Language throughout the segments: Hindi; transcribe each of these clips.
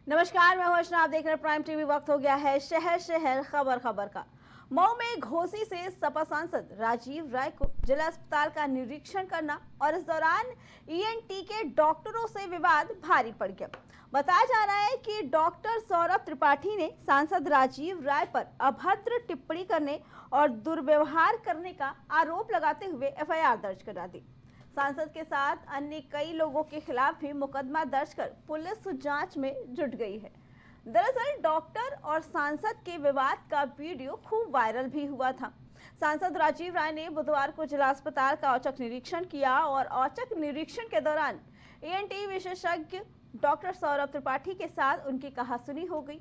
नमस्कार, मैं हूं अर्चना। आप देख रहे हैं प्राइम टीवी। वक्त हो गया है शहर शहर खबर खबर का। मऊ में घोसी से सपा सांसद राजीव राय को जिला अस्पताल का निरीक्षण करना और इस दौरान ईएनटी के डॉक्टरों से विवाद भारी पड़ गया। बताया जा रहा है कि डॉक्टर सौरभ त्रिपाठी ने सांसद राजीव राय पर अभद्र टिप्पणी करने और दुर्व्यवहार करने का आरोप लगाते हुए एफआईआर दर्ज करा दी। सांसद के साथ अन्य कई लोगों के खिलाफ भी मुकदमा दर्ज कर पुलिस जांच में जुट गई है। दरअसल डॉक्टर और सांसद के विवाद का वीडियो खूब वायरल भी हुआ था। सांसद राजीव राय ने बुधवार को जिला अस्पताल का औचक निरीक्षण किया और औचक निरीक्षण के दौरान ईएनटी विशेषज्ञ डॉक्टर सौरभ त्रिपाठी के साथ उनकी कहासुनी हो गई,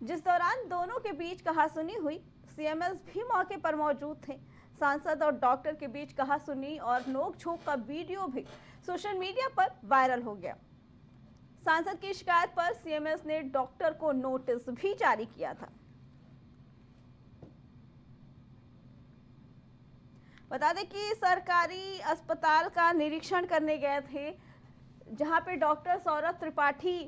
जिस दौरान दोनों के बीच कहासुनी हुई। सीएमएस भी मौके पर मौजूद थे। सांसद और डॉक्टर के बीच कहासुनी और नोक-झोंक का वीडियो भी सोशल मीडिया पर वायरल हो गया। सांसद की शिकायत पर सीएमएस ने डॉक्टर को नोटिस भी जारी किया था। बता दें कि सरकारी अस्पताल का निरीक्षण करने गए थे, जहां पे डॉक्टर सौरभ त्रिपाठी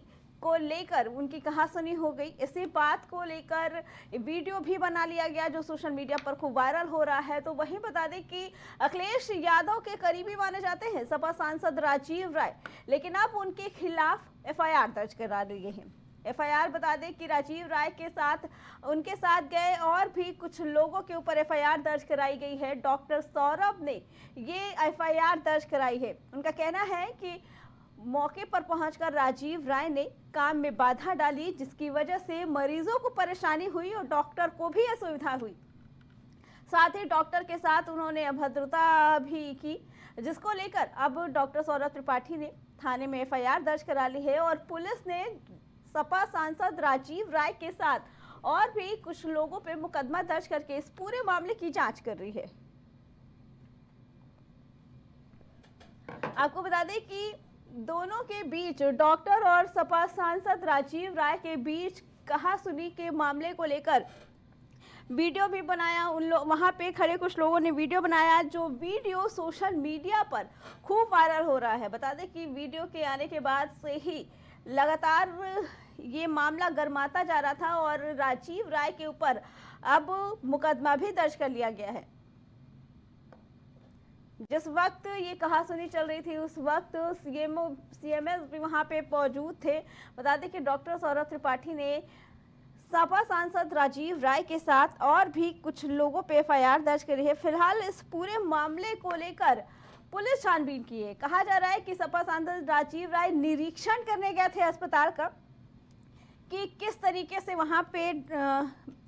को लेकर उनकी कहासुनी हो गई। इसी बात को लेकर वीडियो भी बना लिया गया जो सोशल मीडिया पर खूब वायरल हो रहा है। तो वहीं बता दें कि अखिलेश यादव के करीबी माने जाते हैं सपा सांसद राजीव राय, लेकिन अब उनके खिलाफ एफआईआर दर्ज करा लिए हैं। एफआईआर बता दें कि राजीव राय के साथ उनके साथ गए और भी कुछ लोगों के ऊपर एफआईआर दर्ज कराई गई है। डॉक्टर सौरभ ने ये एफआईआर दर्ज कराई है। उनका कहना है कि मौके पर पहुंचकर राजीव राय ने काम में बाधा डाली, जिसकी वजह से मरीजों को परेशानी हुई और डॉक्टर को भी असुविधा हुई। साथ ही डॉक्टर के साथ उन्होंने अभद्रता भी की, जिसको लेकर अब डॉक्टर सौरभ त्रिपाठी ने थाने में एफआईआर दर्ज करा ली है और पुलिस ने सपा सांसद राजीव राय के साथ और भी कुछ लोगों पर मुकदमा दर्ज करके इस पूरे मामले की जांच कर रही है। आपको बता दें कि दोनों के बीच, डॉक्टर और सपा सांसद राजीव राय के बीच कहासुनी के मामले को लेकर वीडियो भी बनाया। वहां पे खड़े कुछ लोगों ने वीडियो बनाया, जो वीडियो सोशल मीडिया पर खूब वायरल हो रहा है। बता दें कि वीडियो के आने के बाद से ही लगातार ये मामला गरमाता जा रहा था और राजीव राय के ऊपर अब मुकदमा भी दर्ज कर लिया गया है। जिस वक्त ये कहासुनी चल रही थी उस वक्त सीएमएस भी वहां पे मौजूद थे। बता दें कि डॉक्टर सौरभ त्रिपाठी ने सपा सांसद राजीव राय के साथ और भी कुछ लोगों पे एफआईआर दर्ज करी है। फिलहाल इस पूरे मामले को लेकर पुलिस छानबीन की है। कहा जा रहा है कि सपा सांसद राजीव राय निरीक्षण करने गए थे अस्पताल का कि किस तरीके से वहां पे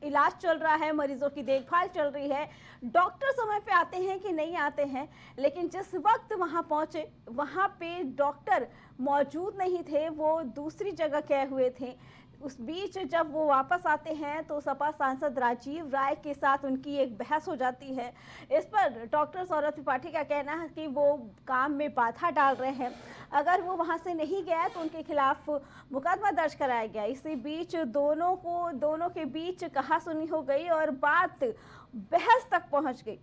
इलाज चल रहा है, मरीजों की देखभाल चल रही है, डॉक्टर समय पे आते हैं कि नहीं आते हैं। लेकिन जिस वक्त वहां पहुंचे वहां पे डॉक्टर मौजूद नहीं थे, वो दूसरी जगह गए हुए थे। उस बीच जब वो वापस आते हैं तो सपा सांसद राजीव राय के साथ उनकी एक बहस हो जाती है। इस पर डॉक्टर सौरभ त्रिपाठी का कहना है कि वो काम में बाधा डाल रहे हैं, अगर वो वहां से नहीं गया तो उनके खिलाफ मुकदमा दर्ज कराया गया। इसी बीच दोनों के बीच कहासुनी हो गई और बात बहस तक पहुंच गई।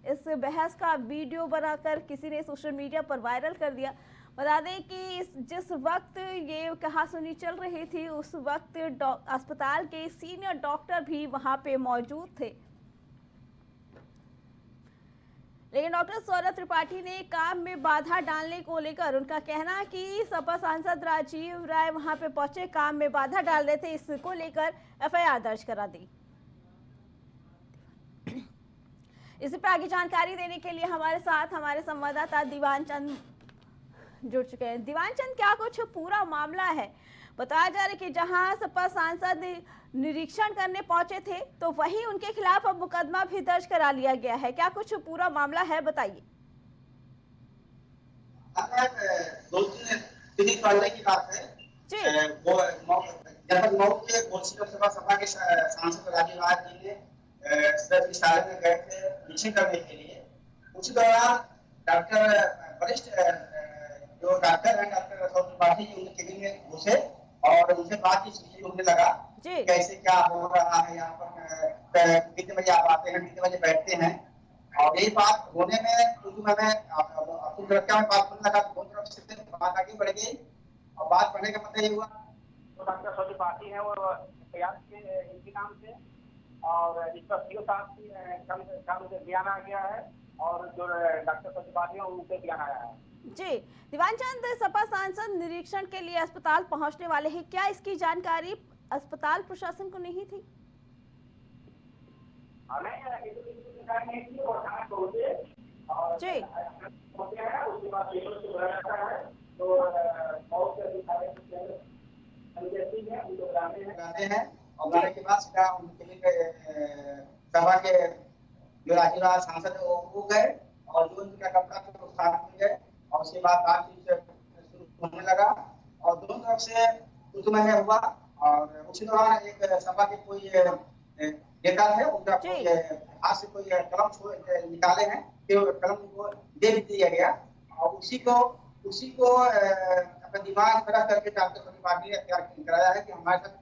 इस बहस का वीडियो बनाकर किसी ने सोशल मीडिया पर वायरल कर दिया। बता दें कि जिस वक्त ये कहासुनी चल रही थी उस वक्त अस्पताल के सीनियर डॉक्टर भी वहां पे मौजूद थे, लेकिन डॉक्टर सौरभ त्रिपाठी ने काम में बाधा डालने को लेकर उनका कहना कि सपा सांसद राजीव राय वहां पे पहुंचे, काम में बाधा डाल रहे थे, इसको लेकर एफआईआर दर्ज करा दी। इसी पर आगे जानकारी देने के लिए हमारे साथ हमारे संवाददाता दीवान चंद जुड़ चुके हैं। दीवान चंद, क्या कुछ पूरा मामला है? बताया जा रहा है कि जहां सपा सांसद निरीक्षण करने पहुंचे थे तो वहीं उनके खिलाफ अब मुकदमा भी दर्ज करा लिया गया है। क्या कुछ पूरा मामला है, बताइए। दो तीन पहले की बात है जी। वो जनपद मऊ के घोसी लोकसभा सभा के सांसद राजीव राय जी ने चिकित्सालय में गए थे निरीक्षण करने के लिए। उसी दौरान डॉक्टर वरिष्ठ जो डॉक्टर हैं, डॉक्टर सौरभ त्रिपाठी जी उनके केबिन में घुसे और उनसे बातचीत होने लगा, कैसे क्या हो रहा है यहाँ पर, कितने बजे आप आते हैं, कितने बजे बैठते हैं। और यही बात होने में उर्दू में अपनी सुरक्षा में बात करने लगा, दोनों तरफ से बात आगे बढ़ गई और बात बढ़ने का मतलब ये हुआ तो डॉक्टर सौरभ त्रिपाठी है वो तैयार किए इनके नाम से, और इस पर सीओ साहब की काम से बयान आ गया है और जो डॉक्टर त्रिपाठी है उनसे बयान आया है। जी, दीवानचंद, सपा सांसद निरीक्षण के लिए अस्पताल पहुंचने वाले हैं, क्या इसकी जानकारी अस्पताल प्रशासन को नहीं थी? जी, हैं और लाने के बाद सीधा उनके सभा के जो राज्यसभा सांसद है वो गए और जो उनका कपड़ा था वो साथ में गए और उसके बाद बातचीत शुरू होने लगा और दोनों तरफ से कुछ महीने हुआ और उसी दौरान एक सभा के कोई नेता थे, उनका कोई हाथ से कोई कलम निकाले हैं, फिर कलम को दे भी दिया गया और उसी को अपना दिमाग खड़ा करके डॉक्टर त्रिपाठी ने तैयार कराया है कि हमारे साथ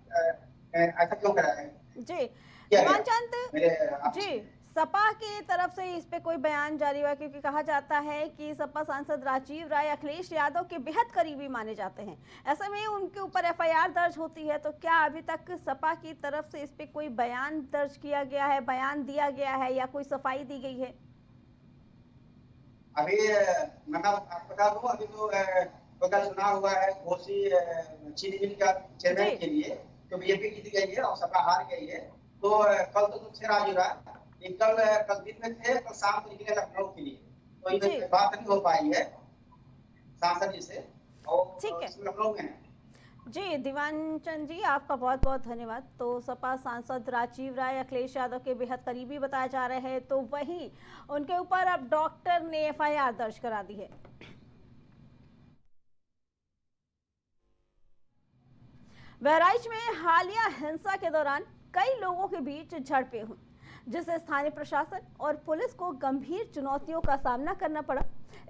ऐसा क्यों कराया है। जी, दीवानचंद जी, सपा की तरफ से इस पे कोई बयान जारी हुआ, क्योंकि कहा जाता है कि सपा सांसद राजीव राय अखिलेश यादव के बेहद करीबी माने जाते हैं, ऐसे में उनके ऊपर एफआईआर दर्ज होती है, तो क्या अभी तक सपा की तरफ से इस पे कोई बयान दर्ज किया गया है, बयान दिया गया है या कोई सफाई दी गई है? अभी मैं आपको बता दूं, अभी तो कल चुनाव हुआ है घोसी चीनी मिल का चेयरमैन के लिए, तो बीजेपी जीत गई है और सपा हार गई है, तो कल तो थे राजीव राय, कल दिन में थे, कल शाम को निकले लखनऊ के लिए, तो ये बात नहीं हो पाई है सांसद जी से और लखनऊ में है। जी, दीवानचंद जी, आपका बहुत बहुत धन्यवाद। तो सपा सांसद राजीव राय अखिलेश यादव के बेहद करीबी बताए जा रहे हैं, तो वहीं उनके ऊपर अब डॉक्टर ने एफआईआर दर्ज करा दी है। बहराइच में हालिया हिंसा के दौरान कई लोगों के बीच झड़पें हुई, जिससे स्थानीय प्रशासन और पुलिस को गंभीर चुनौतियों का सामना करना पड़ा।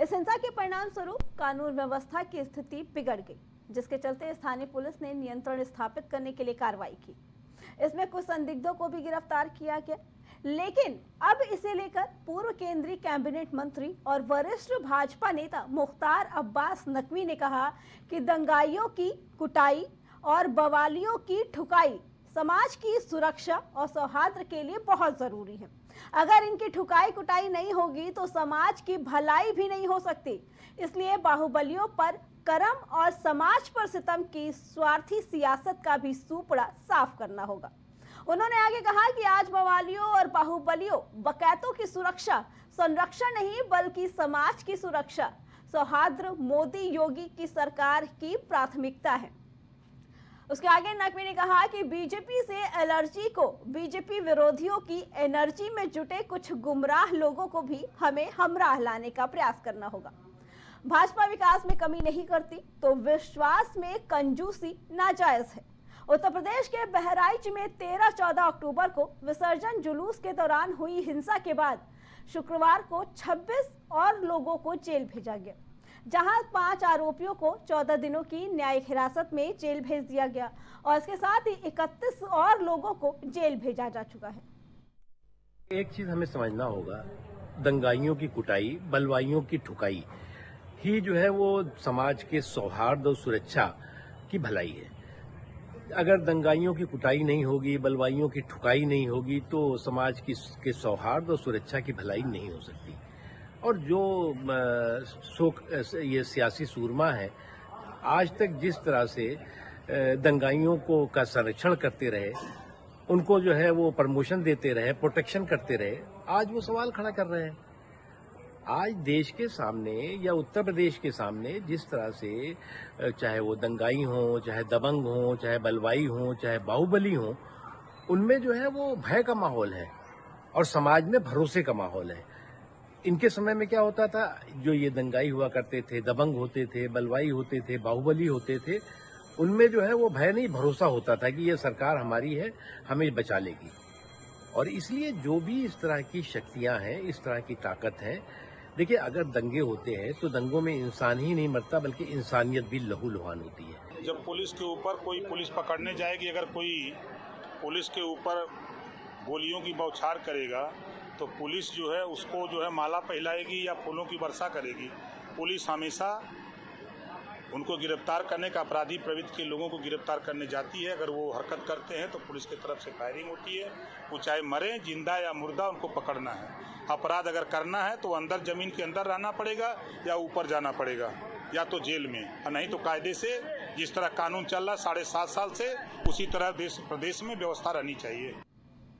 इस हिंसा के परिणाम स्वरूप कानून व्यवस्था की स्थिति बिगड़ गई, जिसके चलते स्थानीय पुलिस ने नियंत्रण स्थापित करने के लिए कार्रवाई की। इसमें कुछ संदिग्धों को भी गिरफ्तार किया गया, लेकिन अब इसे लेकर पूर्व केंद्रीय कैबिनेट मंत्री और वरिष्ठ भाजपा नेता मुख्तार अब्बास नकवी ने कहा कि दंगाइयों की कुटाई और बवालियों की ठुकाई समाज की सुरक्षा और सौहार्द के लिए बहुत जरूरी है। अगर इनकी ठुकाई कुटाई नहीं होगी तो समाज की भलाई भी नहीं हो सकती। इसलिए बाहुबलियों पर करम और समाज पर सितम की स्वार्थी सियासत का भी सूपड़ा साफ करना होगा। उन्होंने आगे कहा कि आज बवालियों और बाहुबलियों बकैतों की सुरक्षा संरक्षण नहीं बल्कि समाज की सुरक्षा सौहार्द मोदी योगी की सरकार की प्राथमिकता है। उसके आगे नकवी ने कहा कि बीजेपी से एलर्जी को बीजेपी विरोधियों की एनर्जी में जुटे कुछ गुमराह लोगों को भी हमें हमराह लाने का प्रयास करना होगा। भाजपा विकास में कमी नहीं करती तो विश्वास में कंजूसी नाजायज है। उत्तर प्रदेश के बहराइच में 13-14 अक्टूबर को विसर्जन जुलूस के दौरान हुई हिंसा के बाद शुक्रवार को 26 और लोगों को जेल भेजा गया, जहां 5 आरोपियों को 14 दिनों की न्यायिक हिरासत में जेल भेज दिया गया और इसके साथ ही 31 और लोगों को जेल भेजा जा चुका है। एक चीज हमें समझना होगा, दंगाइयों की कुटाई, बलवाइयों की ठुकाई ही जो है वो समाज के सौहार्द और सुरक्षा की भलाई है। अगर दंगाइयों की कुटाई नहीं होगी, बलवाइयों की ठुकाई नहीं होगी तो समाज के सौहार्द और सुरक्षा की भलाई नहीं हो सकती। और जो ये सियासी सूरमा है, आज तक जिस तरह से दंगाइयों का संरक्षण करते रहे, उनको जो है वो प्रमोशन देते रहे, प्रोटेक्शन करते रहे, आज वो सवाल खड़ा कर रहे हैं। आज देश के सामने या उत्तर प्रदेश के सामने जिस तरह से चाहे वो दंगाई हो, चाहे दबंग हो, चाहे बलवाई हो, चाहे बाहुबली हो, उनमें जो है वो भय का माहौल है और समाज में भरोसे का माहौल है। इनके समय में क्या होता था, जो ये दंगाई हुआ करते थे, दबंग होते थे, बलवाई होते थे, बाहुबली होते थे, उनमें जो है वो भय नहीं भरोसा होता था कि ये सरकार हमारी है, हमें बचा लेगी। और इसलिए जो भी इस तरह की शक्तियां हैं, इस तरह की ताकत है, देखिए अगर दंगे होते हैं तो दंगों में इंसान ही नहीं मरता बल्कि इंसानियत भी लहूलुहान होती है। जब पुलिस के ऊपर कोई पुलिस पकड़ने जाएगी, अगर कोई पुलिस के ऊपर गोलियों की बौछार करेगा तो पुलिस जो है उसको जो है माला पहनाएगी या फूलों की वर्षा करेगी। पुलिस हमेशा उनको गिरफ्तार करने का, अपराधी प्रवृत्ति के लोगों को गिरफ्तार करने जाती है। अगर वो हरकत करते हैं तो पुलिस की तरफ से फायरिंग होती है। वो चाहे मरे, जिंदा या मुर्दा, उनको पकड़ना है। अपराध अगर करना है तो अंदर, जमीन के अंदर रहना पड़ेगा या ऊपर जाना पड़ेगा, या तो जेल में, और नहीं तो कायदे से जिस तरह कानून चल रहा 7.5 साल से, उसी तरह देश प्रदेश में व्यवस्था रहनी चाहिए।